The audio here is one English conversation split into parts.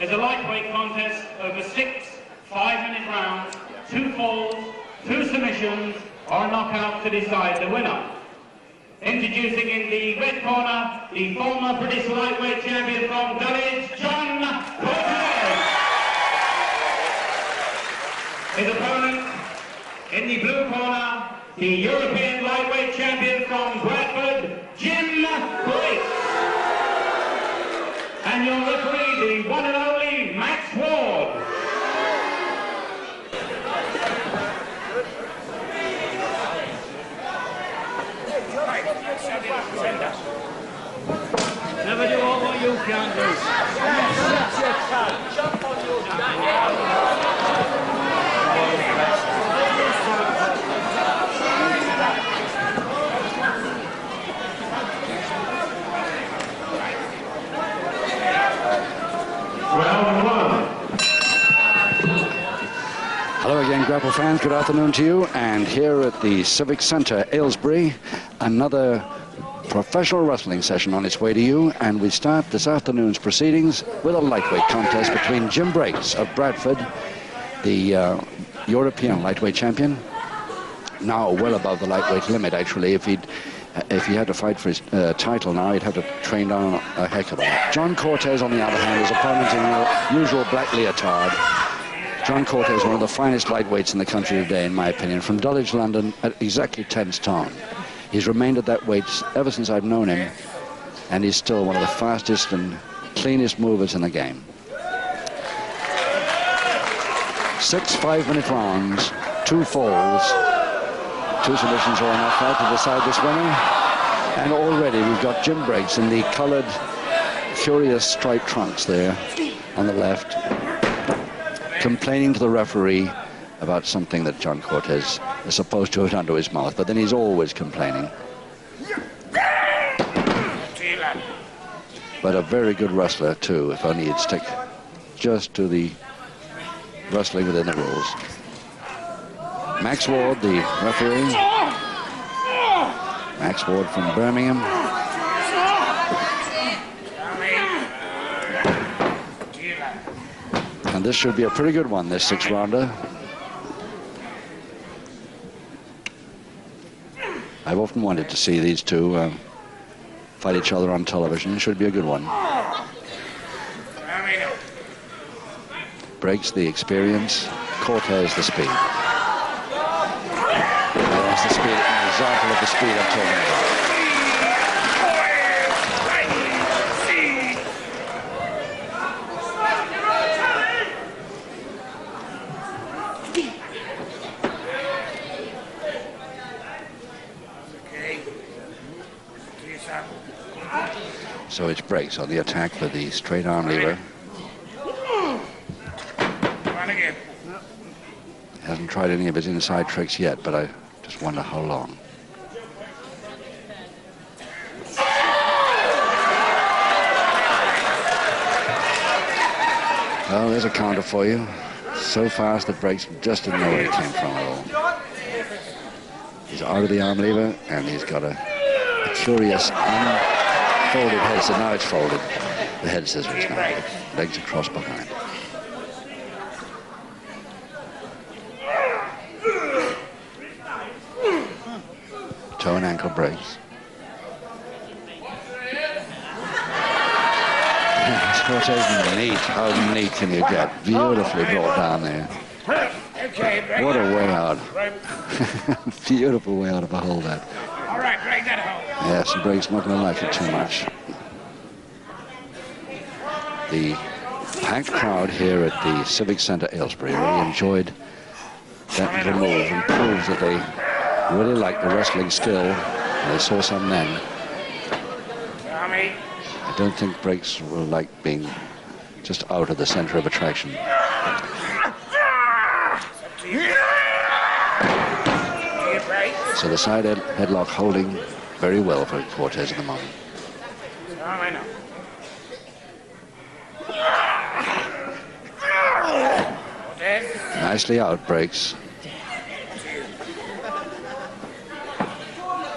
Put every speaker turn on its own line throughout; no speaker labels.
is a lightweight contest over 6 5-minute rounds, 2 falls, 2 submissions, or a knockout to decide the winner. Introducing in the red corner, the former British lightweight champion from Dulwich, Jon Cortez. His opponent in the blue corner, the European lightweight champion from Bradford, Jon Cortez. And your referee, the one and only Max Ward.
Never do all what you can't do. Jump on your
Hello again, Grapple fans. Good afternoon to you. And here at the Civic Centre, Aylesbury, another professional wrestling session on its way to you. And we start this afternoon's proceedings with a lightweight contest between Jim Briggs of Bradford, the European lightweight champion, now well above the lightweight limit, actually. If he had to fight for his title now, he'd have to train down a heck of a lot. Jon Cortez, on the other hand, his opponent in the usual black leotard. Jon Cortez, one of the finest lightweights in the country today, in my opinion, from Dulwich, London, at exactly 10 stone. He's remained at that weight ever since I've known him, and he's still one of the fastest and cleanest movers in the game. 6 5-minute rounds, 2 falls, 2 submissions or a knockout to decide this winner. And already we've got Jim Briggs in the coloured, curious striped trunks there on the left, complaining to the referee about something that Jon Cortez is supposed to have done to his mouth, but then he's always complaining. But a very good wrestler too, if only he'd stick just to the wrestling within the rules. Max Ward, the referee. Max Ward from Birmingham. And this should be a pretty good one, this 6-rounder. I've often wanted to see these two fight each other on television. It should be a good one. Briggs, the experience. Cortez, the speed. There's the speed, an example of the speed I'm talking about. So it's Briggs on the attack with the straight arm lever. Hasn't tried any of his inside tricks yet, but I just wonder how long. Well, there's a counter for you. So fast that Briggs just didn't know where it came from at all. He's out of the arm lever, and he's got a curious unfolded head scissors. Now it's folded. The head scissors now. Legs across behind. Toe and ankle breaks. Cortez neat. How neat can you get? Beautifully brought down there. What a way out. Beautiful way out of a hole, that.
All right, break that hole.
Yes, and Briggs not going to like it too much. The packed crowd here at the Civic Centre, Aylesbury, really enjoyed that little move and proves that they really like the wrestling skill. They saw some then. I don't think Briggs will like being just out of the center of attraction. So the side headlock holding very well for Cortez at the moment. Nicely out, Briggs.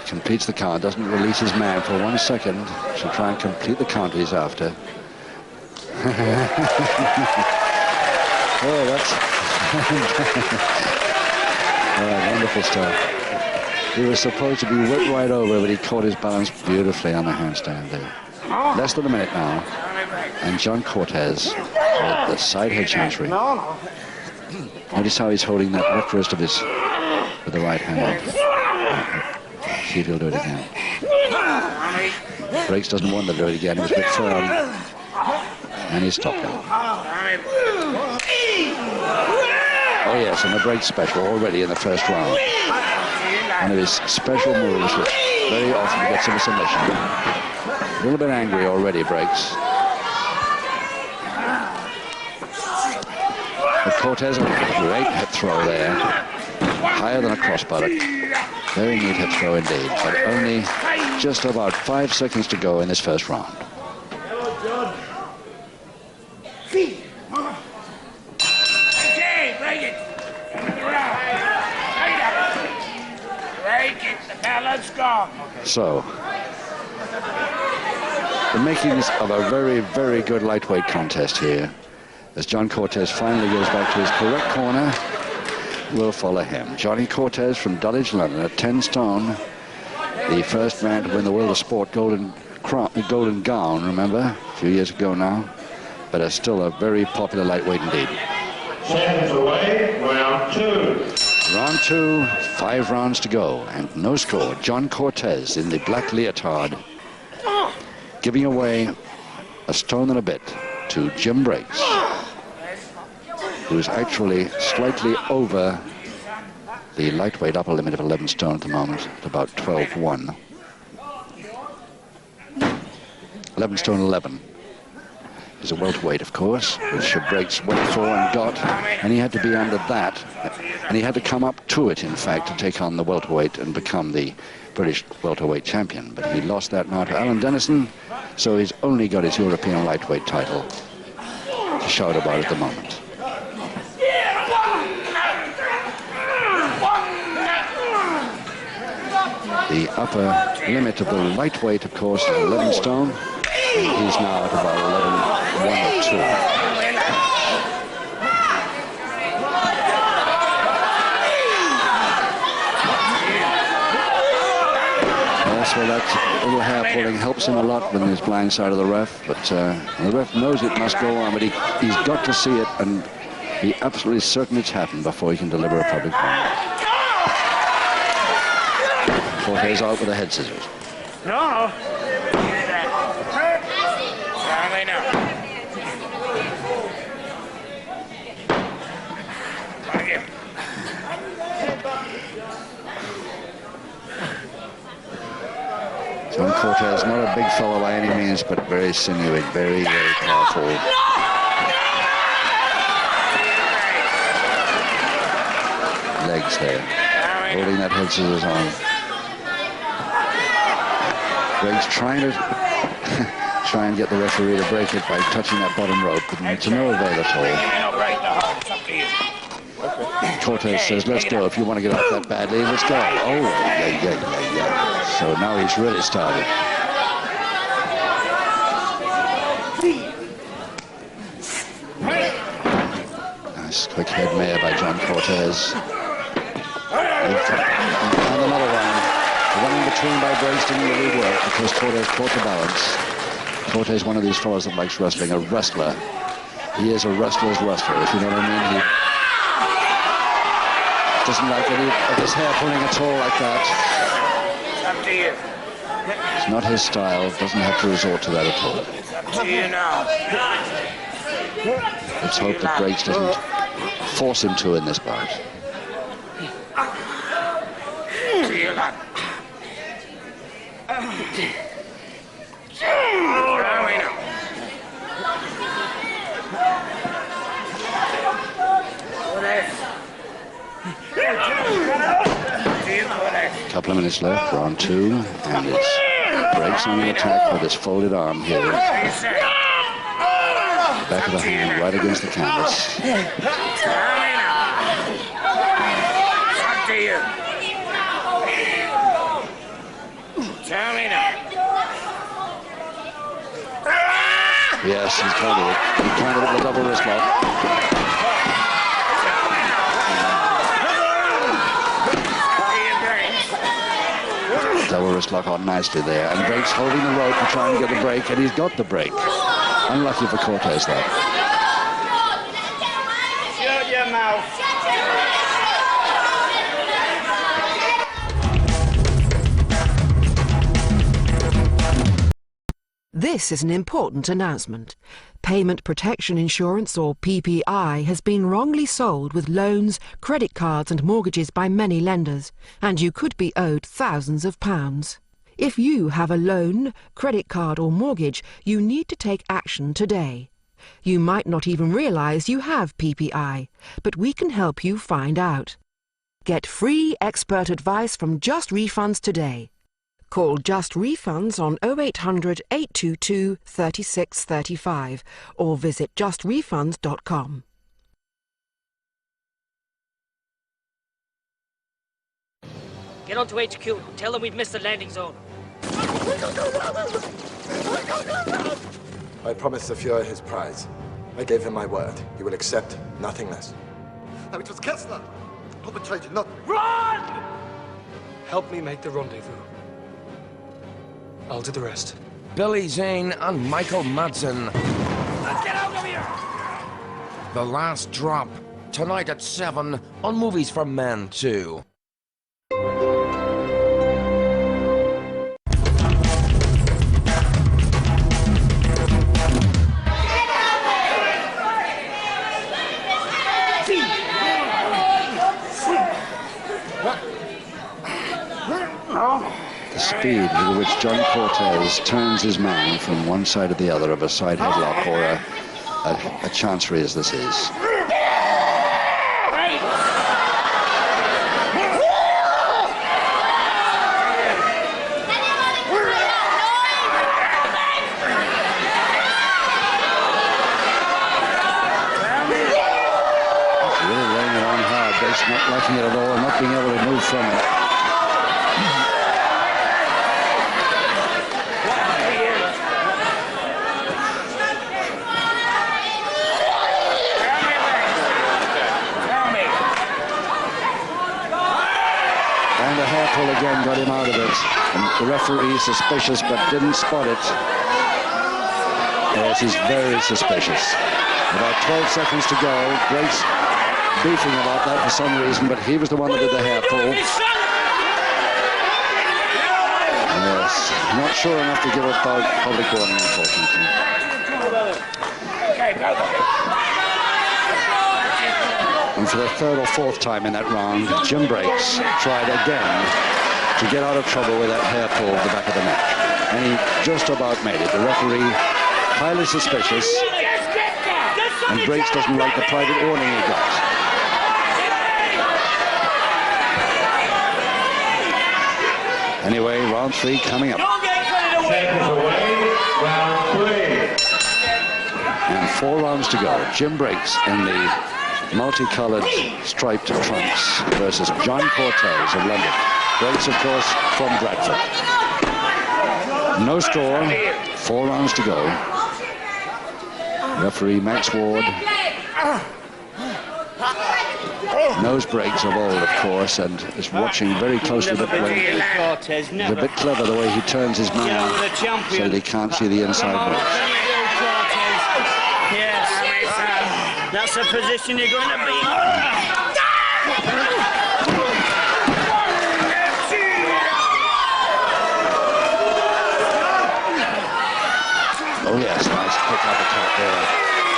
Completes the count, doesn't release his man for 1 second to try and complete the count he's after. Oh, that's wonderful stuff. He was supposed to be whipped right over, but he caught his balance beautifully on the handstand there. Less than a minute now. And Jon Cortez at the side head chancery. Notice how he's holding that left wrist of his with the right hand. See if he'll do it again. Breaks doesn't want to do it again. He was a bit firm. And he stopped him. Oh yes, and the break special already in the first round. One of his special moves, which very often gets him a submission. A little bit angry already, Breaks. But Cortez, a great hip throw there. Higher than a cross buttock. Very neat hip throw indeed. But only just about 5 seconds to go in this first round.
Okay, break it. Break it. Now let's go.
So, the makings of a very, very good lightweight contest here. As Jon Cortez finally goes back to his correct corner, we'll follow him. Johnny Cortez from Dulwich, London, at 10 stone. The first man to win the World of Sport golden gown, remember? A few years ago now. But is still a very popular lightweight indeed.
Seconds away, round 2.
Round 2, 5 rounds to go, and no score. Jon Cortez in the black leotard, giving away a stone and a bit to Jim Breaks, who is actually slightly over the lightweight upper limit of 11 stone at the moment, at about 12-1. 11 stone 11. Is a welterweight, of course, which Breaks went for and got, and he had to be under that, and he had to come up to it, in fact, to take on the welterweight and become the British welterweight champion. But he lost that now to Alan Dennison, so he's only got his European lightweight title to shout about at the moment. The upper limit of the lightweight, of course, is 11 stone. He's now at about 11, 1 or 2. Yes, well, that little hair pulling helps him a lot when he's blind side of the ref, but the ref knows it must go on, but he's got to see it and be absolutely certain it's happened before he can deliver a public point. Cortez out with the head scissors.
No.
Jon Cortez, not a big fellow by any means, but very sinewy, very, very powerful. Legs there, holding that head scissors on. Breaks trying to try and get the referee to break it by touching that bottom rope, but to no avail at all. Cortez says, let's go. If you want to get off that badly, let's go. Oh, yeah. So now he's really started. Nice quick head mare by Jon Cortez. And another one. The one in between by Breaks didn't really work because Cortez caught the balance. Cortez is one of these fellows that likes wrestling, a wrestler. He is a wrestler's wrestler, if you know what I mean. He doesn't like any of his hair pulling at all like that.
It's up to you.
It's not his style, doesn't have to resort to that at all.
It's up to you now.
Let's hope that Breaks doesn't force him to in this bout.
To you lot.
A couple of minutes left, round 2, and it's Breaks on the attack with his folded arm here. Back of the hand right against the canvas.
Up to you. Tell me now.
Yes, he's counted it. He counted it with a double wrist lock. Double wrist lock on nicely there. And Breaks holding the rope to try and get the break, and he's got the break. Unlucky for Cortez, though.
Shut your mouth.
This is an important announcement. Payment Protection Insurance, or PPI, has been wrongly sold with loans, credit cards and mortgages by many lenders, and you could be owed thousands of pounds. If you have a loan, credit card or mortgage, you need to take action today. You might not even realise you have PPI, but we can help you find out. Get free expert advice from Just Refunds today. Call Just Refunds on 0800 822 3635 or visit justrefunds.com.
Get on to HQ. Tell them we've missed the landing zone.
I promised the Fuhrer his prize. I gave him my word. He will accept nothing less.
Now it was Kessler who betrayed you, not...
Run!
Help me make the rendezvous. I'll do the rest.
Billy Zane and Michael Madsen.
Let's get out of here!
The Last Drop. Tonight at 7 on Movies for Men 2.
The speed with which Jon Cortez turns his man from one side to the other of a side headlock or a chancery as this is. Really laying it on hard. Bates not liking it at all, not being able to move from it. And the hair pull again got him out of it. And the referee suspicious but didn't spot it. Yes, he's very suspicious. About 12 seconds to go. Breaks beefing about that for some reason, but he was the one that did the hair pull. Yes, not sure enough to give a public warning, unfortunately. And for the third or fourth time in that round, Jim Breaks tried again to get out of trouble with that hair pull at the back of the neck. And he just about made it. The referee, highly suspicious, and Breaks doesn't like the private warning he got. Anyway, round 3 coming up.
Seconds away, round 3.
And 4 rounds to go. Jim Breaks in the multicolored striped trunks versus Jon Cortez of London. Breaks, of course, from Bradford. No score, 4 rounds to go. Referee Max Ward knows Breaks of old, of course, and is watching very closely the way. It's a bit clever the way he turns his man so they can't see the inside ropes.
Yes, that's the position you're going to be in.
Oh yes, nice kick out the top there.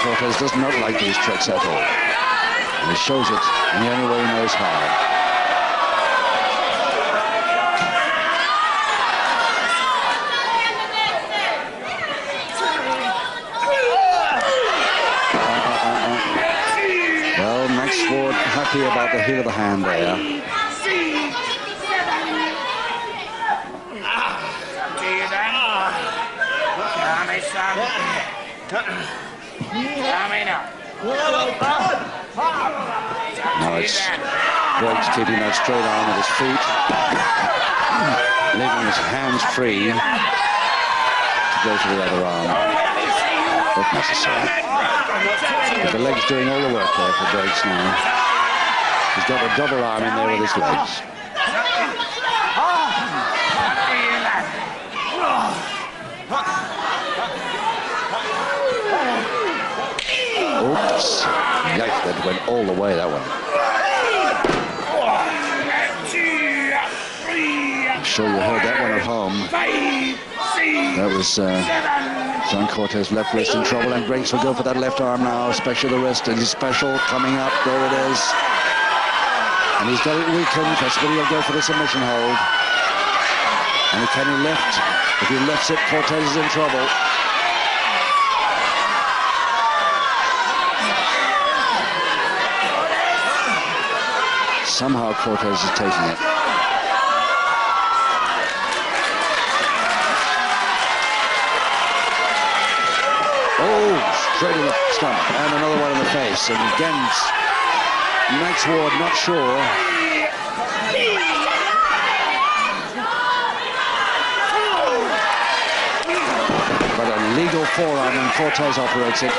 Cortez does not like these tricks at all. And he shows it in the only way he knows how. Well, Max Ward happy about the heel of the hand there. Now it's Breaks keeping that straight arm with his feet, leaving his hands free to go to the other arm. if necessary. But the leg's doing all the work there for Briggs now. He's got a double arm in there with his legs. Oops. Yikes, that went all the way, that one. I'm sure you heard that one at home. That was Jon Cortez left wrist in trouble, and Briggs will go for that left arm now, especially the wrist, and his special coming up. There it is. And he's got it weakened. Possibly he'll go for the submission hold. And can he lift? If he lifts it, Cortez is in trouble. Somehow Cortez is taking it. Oh, straight in the stomach, and another one in the face. And again, Max Ward not sure. But a legal forearm, and Cortez operates it.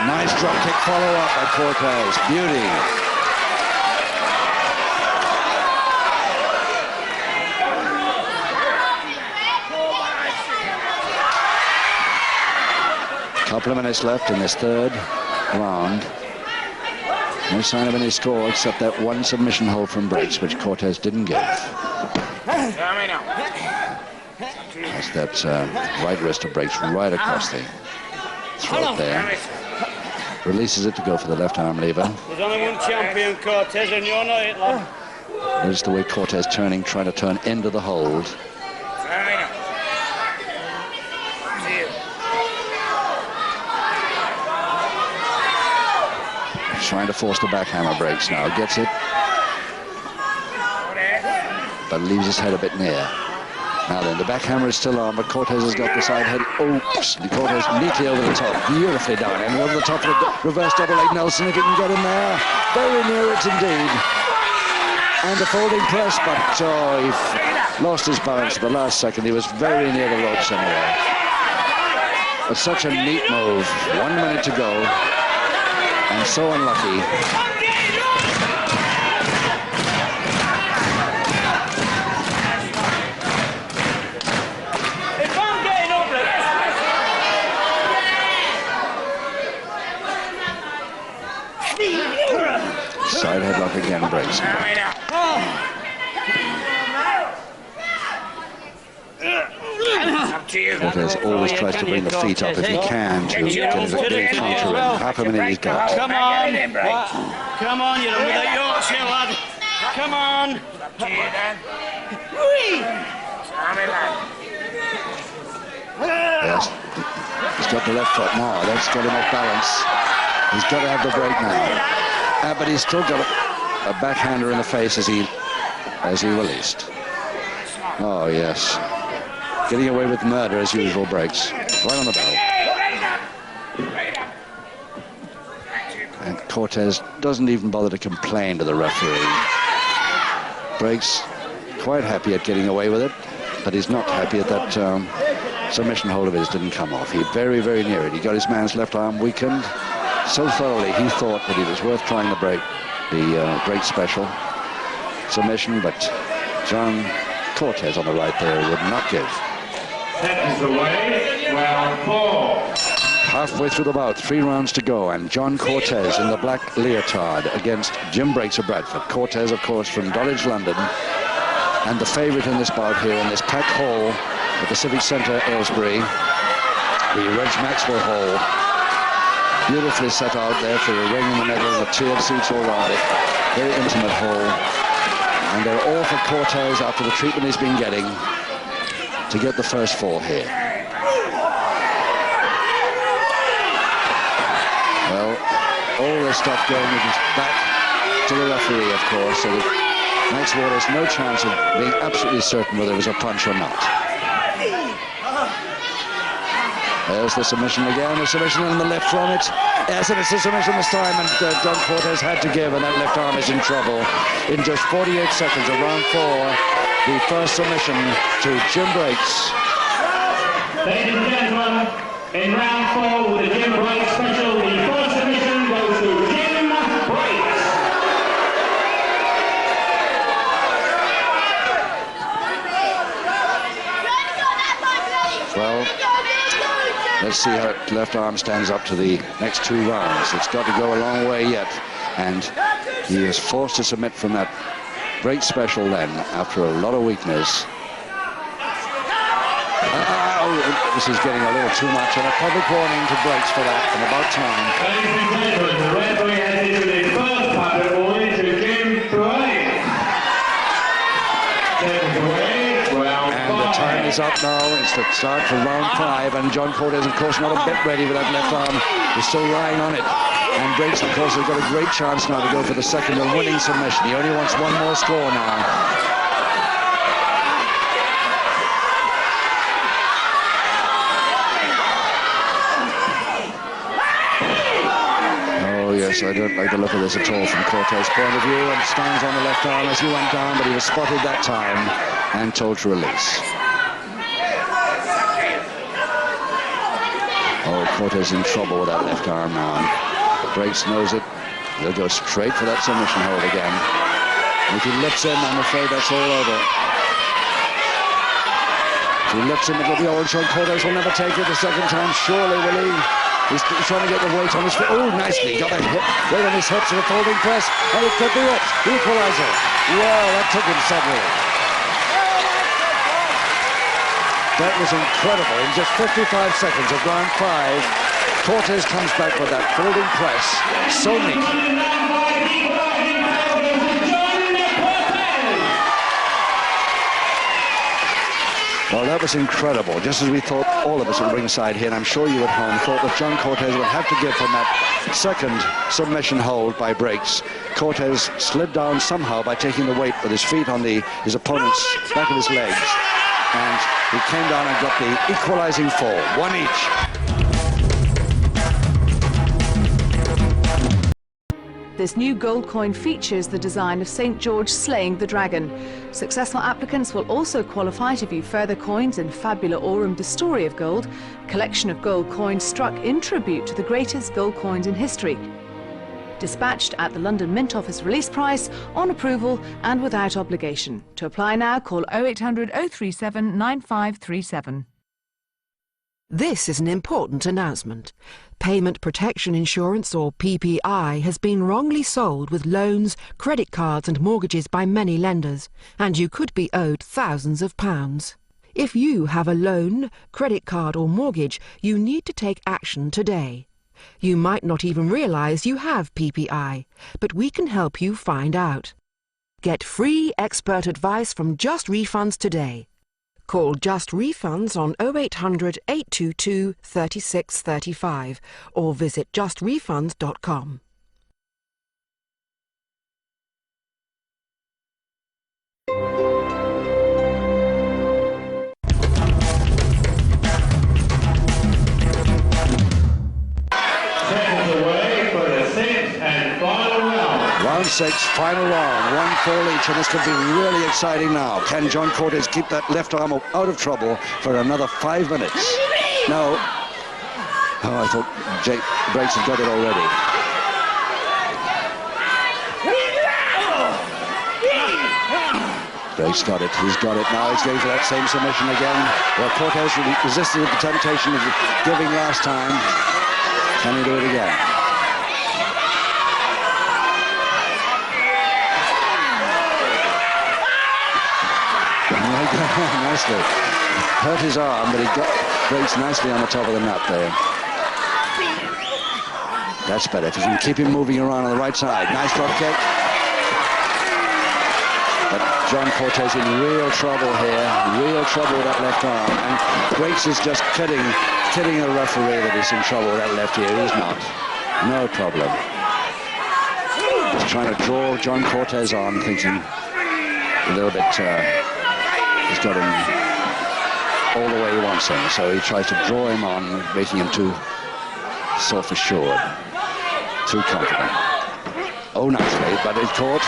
Nice drop kick follow-up by Cortez. Beauty. Couple of minutes left in this third round. No sign of any score except that one submission hold from Briggs, which Cortez didn't give. That's that right wrist of Briggs right across the throat there. Releases it to go for the left arm lever.
There's only one champion, Cortez, and you're not it, lad.
Notice the way Cortez turning, trying to turn into the hold. Trying to force the backhammer. Briggs now. Gets it. But leaves his head a bit near. Now then, the backhammer is still on, but Cortez has got the side head. Oops. Cortez neatly over the top. Beautifully done. And over the top of the reverse double leg Nelson, if he can get in there. Very near it indeed. And the folding press, but he lost his balance at the last second. He was very near the ropes anyway. But such a neat move. 1 minute to go. And so unlucky.
If I'm getting up there.
Side headlock again, Briggs. Cortez always tries to bring the feet up if he can to get his counter in. Half a minute he's got.
Come on. Come on, you're with a Yorkshire, lad. Come on.
Yes. He's got the left foot now. That's got him off balance. He's got to have the break now. But he's still got a backhander in the face as he released. Oh, yes. Getting away with murder as usual, Briggs. Right on the bell. And Cortez doesn't even bother to complain to the referee. Briggs quite happy at getting away with it, but he's not happy at that submission hold of his didn't come off. He very, very near it. He got his man's left arm weakened so thoroughly he thought that it was worth trying the break special submission, but Jon Cortez on the right there would not give.
Seconds away, round 4.
Halfway through the bout, 3 rounds to go, and Jon Cortez in the black leotard against Jim Briggs of Bradford. Cortez, of course, from Dulwich, London, and the favorite in this bout here in this packed hall at the Civic Centre, Aylesbury, the Reg Maxwell Hall. Beautifully set out there for a ring in the middle, the tiered seats all around it. Very intimate hall. And they're all for Cortez after the treatment he's been getting to get the first fall here. Well, all this stuff going with his back to the referee, of course, so that Max Ward has no chance of being absolutely certain whether it was a punch or not. There's the submission again, the submission and the left from it. Yes, and it's the submission this time, and Jon Cortez had to give, and that left arm is in trouble. In just 48 seconds of round 4, the first submission to Jim Briggs.
Ladies and gentlemen, In round 4 with the Jim Breaks special, the first submission goes to Jim Breaks.
Well, let's see how left arm stands up to the next 2 rounds. It's got to go a long way yet, and he is forced to submit from that Break special then after a lot of weakness. This is getting a little too much, and a public warning to Breaks for that, and about time.
Ladies and gentlemen, the referee has issued his first public warning to Jim Breaks.
And the time is up now. It's the start for round 5, and Jon Cortez, of course, not a bit ready with that left arm. He's still lying on it. And Breaks, of course, has got a great chance now to go for the second and winning submission. He only wants one more score now. Oh, yes, I don't like the look of this at all from Cortez's point of view, and stands on the left arm as he went down, but he was spotted that time and told to release. Oh, Cortez in trouble with that left arm now. Breaks knows it. He'll go straight for that submission hold again. And if he lifts him, I'm afraid that's all over. If he lifts him, it'll be over. Jon Cortez will never take it the second time, surely, will he? He's trying to get the weight on his feet. Oh, nicely. Got a hip, weight on his hips and a folding press. And it could be it. Equalizer. Wow, that took him suddenly. That was incredible. In just 55 seconds of round 5, Cortez comes back with that folding press. So neat. Well, that was incredible. Just as we thought, all of us at ringside here, and I'm sure you at home thought that Jon Cortez would have to give from that second submission hold by Breaks. Cortez slid down somehow by taking the weight with his feet on his opponent's back of his legs. And he came down and got the equalizing fall, 1 each.
This new gold coin features the design of St. George slaying the dragon. Successful applicants will also qualify to view further coins in Fabula Aurum, the story of gold, a collection of gold coins struck in tribute to the greatest gold coins in history. Dispatched at the London Mint Office release price, on approval and without obligation. To apply now, call 0800 037 9537.
This is an important announcement. Payment Protection Insurance, or PPI, has been wrongly sold with loans, credit cards and mortgages by many lenders, and you could be owed thousands of pounds. If you have a loan, credit card or mortgage, you need to take action today. You might not even realise you have PPI, but we can help you find out. Get free expert advice from Just Refunds today. Call Just Refunds on 0800 822 3635 or visit justrefunds.com.
Round 6, final round, 1-4 each, and this could be really exciting now. Can Jon Cortez keep that left arm out of trouble for another 5 minutes? No. Oh, I thought Breaks had got it already. Breaks got it. He's got it now. He's going for that same submission again. Well, Cortez resisted the temptation of giving last time. Can he do it again? Nicely. Hurt his arm, but he got Breaks nicely on the top of the nut there. That's better. If he can keep him moving around on the right side. Nice drop kick. But Jon Cortez in real trouble here. Real trouble with that left arm. And Breaks is just kidding the referee that he's in trouble with that left ear. He's not. No problem. He's trying to draw Jon Cortez on, thinking a little bit... he's got him all the way he wants him, so he tries to draw him on, making him too self-assured, too confident. Oh, nicely, but it's caught.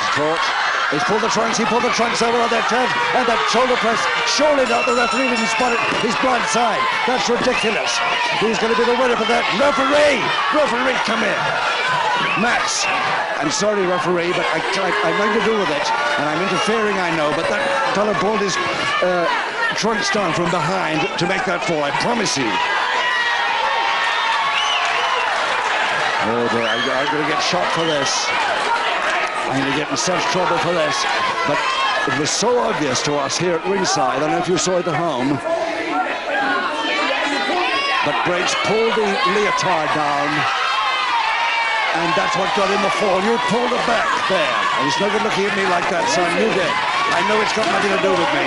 He's pulled the trunks, he pulled the trunks over on that turn, and that shoulder press, surely not, the referee didn't spot it, his blind side. That's ridiculous. He's going to be the winner for that. Referee! Referee, come in. Max, I'm sorry, referee, but I'm nothing to do with it, and I'm interfering, I know, but that fellow pulled his trunks down from behind to make that fall, I promise you. Oh dear, I'm going to get shot for this. I'm going to get in such trouble for this. But it was so obvious to us here at ringside. I don't know if you saw it at home. But Briggs pulled the leotard down. And that's what got him the fall. You pulled it back there. And he's not good looking at me like that, son. You did. I know it's got nothing to do with me.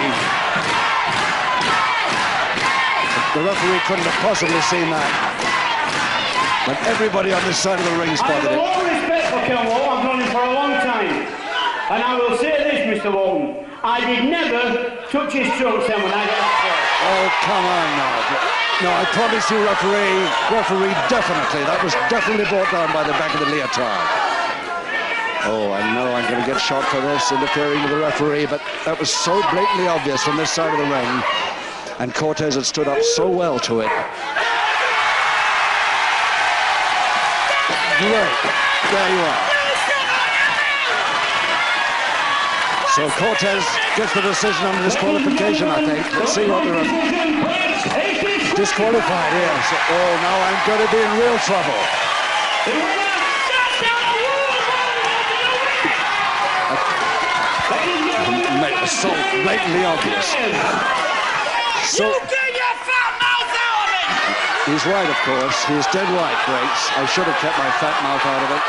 The referee couldn't have possibly seen that. But everybody on this side of the ring spotted it.
I have a lot of respect for Ken Walton. I've known him for a long time. And I will say this, Mr. Walton. I did never touch his trunks then when I got up there.
Oh, come on now. No, I promise you, referee, definitely. That was definitely brought down by the back of the leotard. Oh, I know I'm going to get shot for this, interfering with the referee, but that was so blatantly obvious from this side of the ring. And Cortez had stood up so well to it. Right, there you are. So Cortez gets the decision on disqualification, I think. Let's see what the disqualified, yes. Oh, now I'm going to be in real trouble. It was so blatantly obvious. So, he's right, of course. He's dead right, Briggs. I should have kept my fat mouth out of it.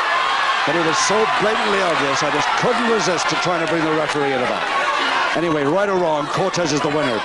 But it was so blatantly obvious, I just couldn't resist to trying to bring the referee in about. Anyway, right or wrong, Cortez is the winner.